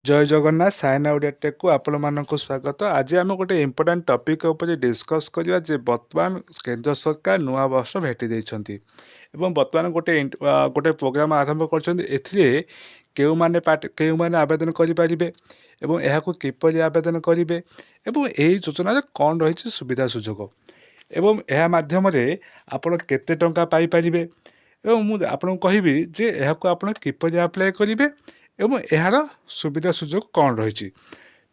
जय जगन्नाथ सायना ओडिया टेक को आपण मानक स्वागत। आज आम गोटे इम्पोर्टाट टपिक उपर डिस्कस करिया जे वर्तमान केंद्र सरकार नुआ वर्ष भेटी देइछंती एवं वर्तमान गोटे प्रोग्राम आरंभ करछंती। एथिरे केउ माने आवेदन करि परिबे एवं एहाको किपरि आवेदन करिवे एवं एही योजना रे कोन रहिछि सुविधा सुजोग एवं एहा माध्यम रे आपण केते टंका पाई परिबे एवं मु आपन कहिबी जे एहाको आपण किपरि अप्लाई करिवे एवं एहार सुविधा सुजोग कौन रही।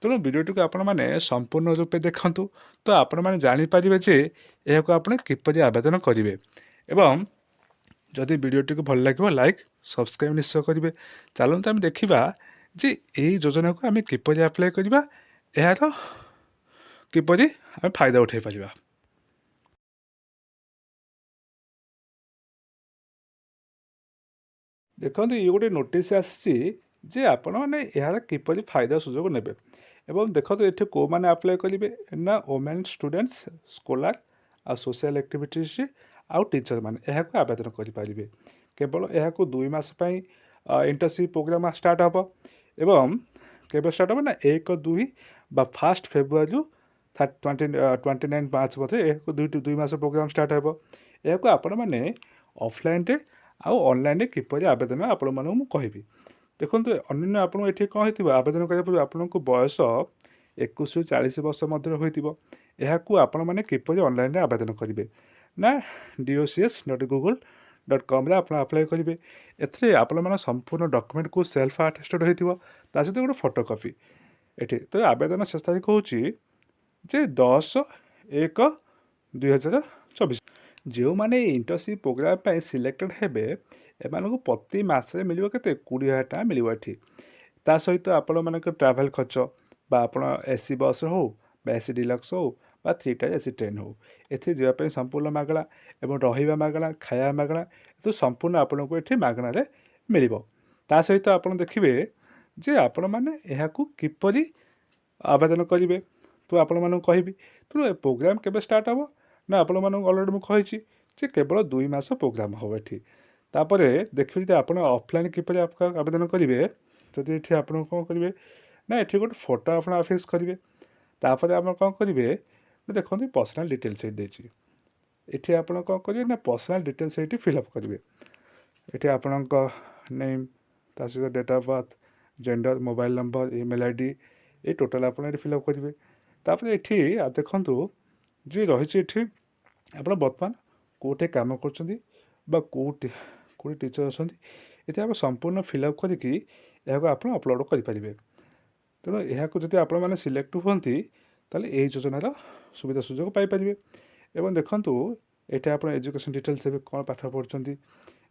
तेणु भिडियोटी को आपण मैंने संपूर्ण रूपे देखु तो आपण मैंने जानीपारे जे यह आप किपरि आवेदन करेंगे एवं जदि भिडियोटी को भल लगे लाइक सब्सक्राइब निश्चय करेंगे। चलते आम देखा जे यही योजना को आम किपरि अप्लाई करवा यार किपरि आम फायदा उठाई पार। देखो ये गोटे नोटिस आसी जे आपण मैंने यार किपरि फायदा सुजोग नेबे एवं देखो ये कौ मैंने अप्लाई करेंगे ना वोमेन स्टूडेंट्स स्कॉलर आ सोशल एक्टिविटीज आउ टीचर मैंने यहाँ आवेदन करेंगे। केवल यहाँ 2 मास इंटर्नशिप प्रोग्राम स्टार्ट हम एवं केवल स्टार्ट हम ना 1-2 बा 1 फेब्रुआरी 29 मार्च मध्य 2 मास प्रोग्राम स्टार्ट हम। यहाँ आपण मैंने ऑफलाइन रे आउ ऑनलाइन किपरि आवेदन आपण मानू कहि देखो अन्य आपको ये कौन हो आवेदन करने आपन को बयस 21-40 वर्ष मध्य होती मैंने किपरि ऑनलाइन आवेदन करेंगे ना docs.google.com आप अप्लाई करेंगे। एथे आपण संपूर्ण डॉक्यूमेंट को सेल्फ अटेस्टेड होता सहित गोटे फोटोकॉपी ये तो आवेदन शेष तारीख हूँ जे 10/1/2024। जो मैंने इंटर्नशिप प्रोग्राम सिलेक्टेड हेबे एमानकु प्रति मासरे मिलिबो केते 20,000 टका मिलिबो एठी। ता सहित आपण मानक ट्रैवल खर्च बा आपण एसी बस हो बा एसी डिलक्स हो बा 3 टायर एसी ट्रेन हो एथि जेबा पे संपूर्ण मागणा एवं रहिबा मागणा खाया मागणा तो संपूर्ण आपनको एठी मागणा रे मिलिबो। ता सहित आपण देखिबे जे आपण माने एहाकु किपरि आवेदन करेंगे तो आपण मानक कहबी। तो प्रोग्राम केबे स्टार्ट हम ना आपण मानक ऑलरेडी मु कहिछि जे केवल 2 मास प्रोग्राम हो एठी। तापर देखिए जो आप ऑफलाइन किपरि आवेदन करेंगे जदि ये आप कौन करेंगे ना ये गोटे फोटो आप अफिक्स करेंगे तापर आप कौन करेंगे देखो पर्सनल डिटेल्स ये आप कौन करेंगे ना पर्सनल डिटेल्स ये फिलअप करेंगे। ये आपण नेम ता सहित date of birth gender mobile number email ID ये टोटाल आप फिलअप करेंगे। तापर ये देखु जी रही आप बर्तमान कौटे कम कर टीचर अच्छा ये आप संपूर्ण फिलअप करके अपलोड करेंगे। तेणु यहाँ जब आप सिलेक्ट हुंती ताले यही योजनार सुविधा सुजोग पाइपर। एवं देखु ये आप एजुकेशन डिटेल्स ए कौन पाठ पढ़ुं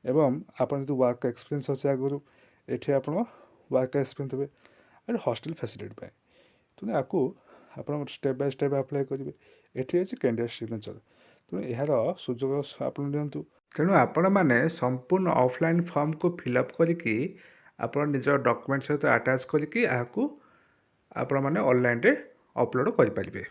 एवं आप वर्क एक्सपीरियंस अच्छे आगुरी ये आप वर्क एक्सपीरियंस देते हॉस्टल फैसिलिटी। तेणु आपको आप स्टेप बाय स्टेप अप्लाई करेंगे। ये कैंडिडेट सिग्नेचर तेणु यार सुजोग आप दिंतु। तेणु आपण मैंने संपूर्ण ऑफलाइन फॉर्म को फिलअप करके आपण निज डॉक्यूमेंट सहित अटैच करके आपको आपण मैंने ऑनलाइन रे अपलोड करें।